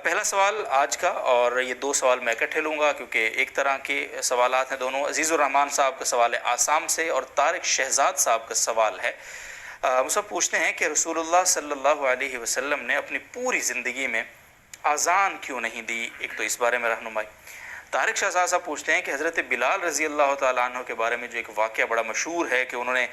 پہلا سوال آج کا، اور یہ دو سوال میں اکٹھے لوں گا کیونکہ ایک طرح کے سوالات ہیں دونوں۔ عزیز الرحمان صاحب کا سوال ہے آسام سے، اور طارق شہزاد صاحب کا سوال ہے مجھ پوچھتے ہیں کہ رسول اللہ صلی اللہ علیہ وسلم نے اپنی پوری زندگی میں اذان کیوں نہیں دی؟ ایک تو اس بارے میں رہنمائی۔ طارق شہزاد صاحب پوچھتے ہیں کہ حضرت بلال رضی اللہ تعالیٰ عنہ کے بارے میں جو ایک واقعہ بڑا مشہور ہے کہ انہوں نے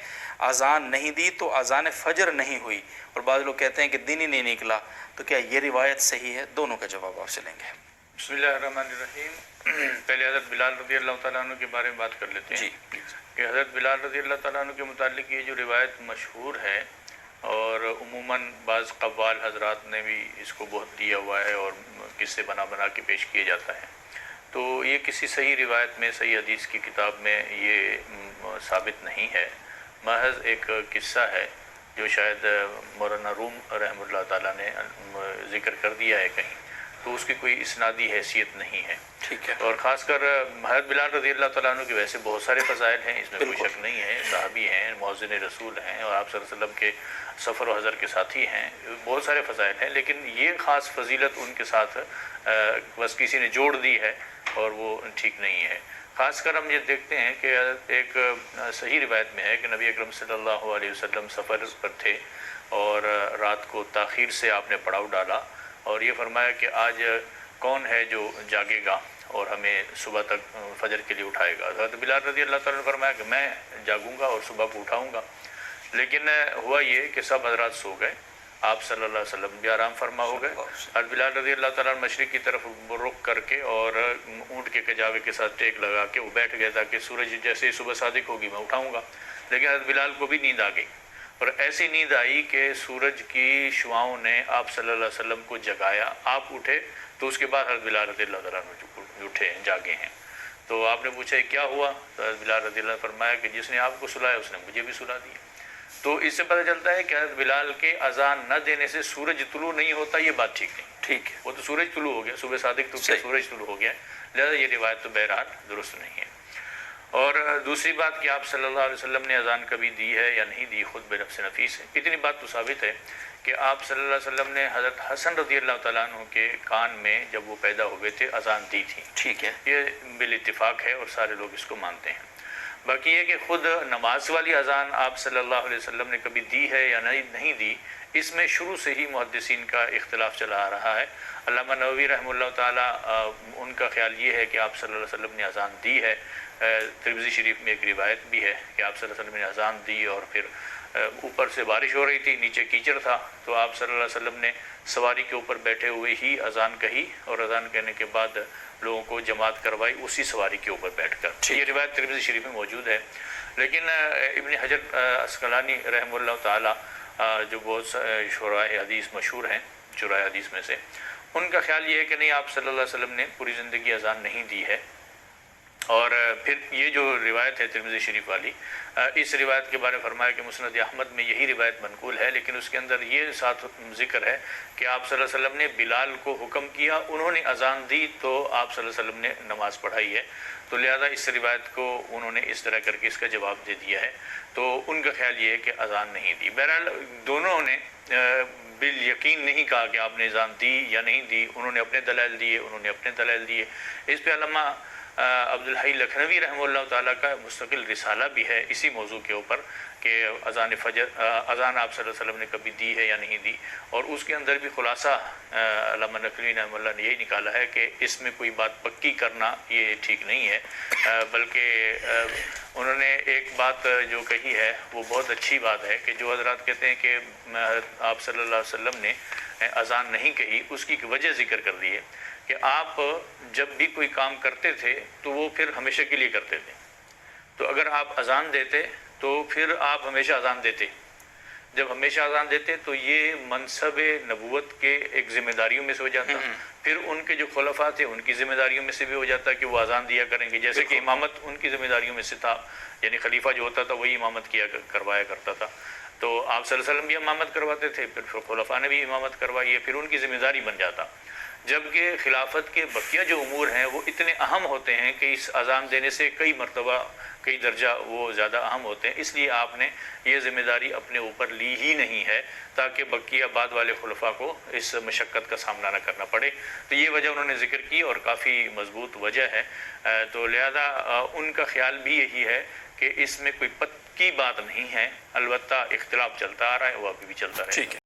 اذان نہیں دی تو اذان فجر نہیں ہوئی، اور بعض لوگ کہتے ہیں کہ دن ہی نہیں نکلا، تو کیا یہ روایت صحیح ہے؟ دونوں کا جواب آپ سے لیں گے۔ بسم اللہ الرحمن الرحیم۔ پہلے حضرت بلال رضی اللہ تعالیٰ عنہ کے بارے میں بات کر لیتے ہیں جی کہ حضرت بلال رضی اللہ تعالیٰ عنہ کے متعلق یہ جو روایت مشہور ہے، اور عموماً بعض قوال حضرات نے بھی اس کو بہت دیا ہوا ہے اور قصے بنا بنا کے پیش کیا جاتا ہے، تو یہ کسی صحیح روایت میں، صحیح حدیث کی کتاب میں یہ ثابت نہیں ہے، محض ایک قصہ ہے جو شاید مولانا روم رحمہ اللہ تعالیٰ نے ذکر کر دیا ہے کہیں، تو اس کی کوئی اسنادی حیثیت نہیں ہے۔ ٹھیک ہے۔ اور خاص کر حضرت بلال رضی اللہ تعالیٰ عنہ کے ویسے بہت سارے فضائل ہیں، اس میں کوئی شک نہیں ہے، صحابی ہیں، مؤذن رسول ہیں، اور آپ صلی اللہ علیہ وسلم کے سفر و حضر کے ساتھی ہیں، بہت سارے فضائل ہیں، لیکن یہ خاص فضیلت ان کے ساتھ بس کسی نے جوڑ دی ہے اور وہ ٹھیک نہیں ہے۔ خاص کر ہم یہ دیکھتے ہیں کہ ایک صحیح روایت میں ہے کہ نبی اکرم صلی اللہ علیہ وسلم سفر پر تھے اور رات کو تاخیر سے آپ نے پڑاؤ ڈالا اور یہ فرمایا کہ آج کون ہے جو جاگے گا اور ہمیں صبح تک فجر کے لیے اٹھائے گا۔ حضرت بلال رضی اللہ تعالیٰ نے فرمایا کہ میں جاگوں گا اور صبح کو اٹھاؤں گا، لیکن ہوا یہ کہ سب حضرات سو گئے، آپ صلی اللہ علیہ وسلم بھی آرام فرما ہو گئے۔ حضرت بلال رضی اللہ تعالیٰ مشرق کی طرف رخ کر کے اور اونٹ کے کجاوے کے ساتھ ٹیک لگا کے وہ بیٹھ گیا تھا کہ سورج جیسے ہی صبح صادق ہوگی میں اٹھاؤں گا، لیکن حضرت بلال کو بھی نیند آ گئی، اور ایسی نیند آئی کہ سورج کی شعاؤں نے آپ صلی اللہ علیہ وسلم کو جگایا، آپ اٹھے تو اس کے بعد حضرت بلال رضی اللہ تعالیٰ اٹھے جاگے ہیں۔ تو آپ نے پوچھا کیا ہوا؟ تو حضرت بلال رضی اللہ نے فرمایا کہ جس نے آپ کو سلایا اس نے مجھے بھی سلا دیا۔ تو اس سے پتہ چلتا ہے کہ حضرت بلال کے اذان نہ دینے سے سورج طلوع نہیں ہوتا، یہ بات ٹھیک نہیں۔ ٹھیک ہے، وہ تو سورج طلوع ہو گیا، صبح صادق تو کیا سورج طلوع ہو گیا، لہذا یہ روایت تو بہرحال درست نہیں ہے۔ اور دوسری بات کہ آپ صلی اللہ علیہ وسلم نے اذان کبھی دی ہے یا نہیں دی، خود بنفس نفیس ہے، اتنی بات تو ثابت ہے کہ آپ صلی اللہ علیہ وسلم نے حضرت حسن رضی اللہ تعالیٰ عنہ کے کان میں جب وہ پیدا ہوئے تھے اذان دی تھی۔ ٹھیک ہے، یہ بالاتفاق ہے اور سارے لوگ اس کو مانتے ہیں۔ باقی یہ کہ خود نماز والی اذان آپ صلی اللہ علیہ وسلم نے کبھی دی ہے یا نہیں دی، اس میں شروع سے ہی محدثین کا اختلاف چلا آ رہا ہے۔ علامہ نووی رحمہ اللہ تعالیٰ ان کا خیال یہ ہے کہ آپ صلی اللہ علیہ وسلم نے اذان دی ہے۔ ترمذی شریف میں ایک روایت بھی ہے کہ آپ صلی اللہ علیہ وسلم نے اذان دی اور پھر اوپر سے بارش ہو رہی تھی، نیچے کیچڑ تھا، تو آپ صلی اللہ علیہ وسلم نے سواری کے اوپر بیٹھے ہوئے ہی اذان کہی اور اذان کہنے کے بعد لوگوں کو جماعت کروائی اسی سواری کے اوپر بیٹھ کر۔ یہ روایت ترمذی شریف میں موجود ہے، لیکن ابن حجر عسقلانی رحمہ اللہ تعالیٰ جو بہت شراح حدیث مشہور ہیں، شراح حدیث میں سے، ان کا خیال یہ ہے کہ نہیں، آپ صلی اللہ علیہ وسلم نے پوری زندگی اذان نہیں دی ہے۔ اور پھر یہ جو روایت ہے ترمذی شریف والی، اس روایت کے بارے میں فرمایا کہ مسند احمد میں یہی روایت منقول ہے، لیکن اس کے اندر یہ ساتھ ذکر ہے کہ آپ صلی اللہ علیہ وسلم نے بلال کو حکم کیا، انہوں نے اذان دی تو آپ صلی اللہ علیہ وسلم نے نماز پڑھائی ہے، تو لہذا اس روایت کو انہوں نے اس طرح کر کے اس کا جواب دے دیا ہے۔ تو ان کا خیال یہ ہے کہ اذان نہیں دی۔ بہرحال دونوں نے بالیقین نہیں کہا کہ آپ نے اذان دی یا نہیں دی، انہوں نے اپنے دلائل دیے، انہوں نے اپنے دلائل دیے۔ اس پہ علامہ عبدالحی لکھنوی رحمہ اللہ تعالیٰ کا مستقل رسالہ بھی ہے اسی موضوع کے اوپر کہ اذان فجر، اذان آپ صلی اللہ علیہ وسلم نے کبھی دی ہے یا نہیں دی، اور اس کے اندر بھی خلاصہ علامہ نقوی رحمہ اللہ نے یہی نکالا ہے کہ اس میں کوئی بات پکی کرنا یہ ٹھیک نہیں ہے، بلکہ انہوں نے ایک بات جو کہی ہے وہ بہت اچھی بات ہے کہ جو حضرات کہتے ہیں کہ آپ صلی اللہ علیہ وسلم نے اذان نہیں کہی، اس کی وجہ ذکر کر دی ہے کہ آپ جب بھی کوئی کام کرتے تھے تو وہ پھر ہمیشہ کے لیے کرتے تھے، تو اگر آپ اذان دیتے تو پھر آپ ہمیشہ اذان دیتے، جب ہمیشہ اذان دیتے تو یہ منصب نبوت کے ایک ذمہ داریوں میں سے ہو جاتا، پھر ان کے جو خلفاء تھے ان کی ذمہ داریوں میں سے بھی ہو جاتا کہ وہ اذان دیا کریں گے، جیسے کہ امامت ان کی ذمہ داریوں میں سے تھا، یعنی خلیفہ جو ہوتا تھا وہی امامت کروایا کرتا تھا، تو آپ صلی اللہ علیہ وسلم بھی امامت کرواتے تھے، پھر خلفاء نے بھی امامت کروائی ہے، پھر ان کی ذمہ داری بن جاتا۔ جبکہ خلافت کے بقیہ جو امور ہیں وہ اتنے اہم ہوتے ہیں کہ اس اذان دینے سے کئی مرتبہ کئی درجہ وہ زیادہ اہم ہوتے ہیں، اس لیے آپ نے یہ ذمہ داری اپنے اوپر لی ہی نہیں ہے تاکہ بقیہ بعد والے خلفاء کو اس مشقت کا سامنا نہ کرنا پڑے۔ تو یہ وجہ انہوں نے ذکر کی اور کافی مضبوط وجہ ہے، تو لہذا ان کا خیال بھی یہی ہے کہ اس میں کوئی پکی بات نہیں ہے، البتہ اختلاف چلتا آ رہا ہے، وہ ابھی بھی چلتا رہے گا۔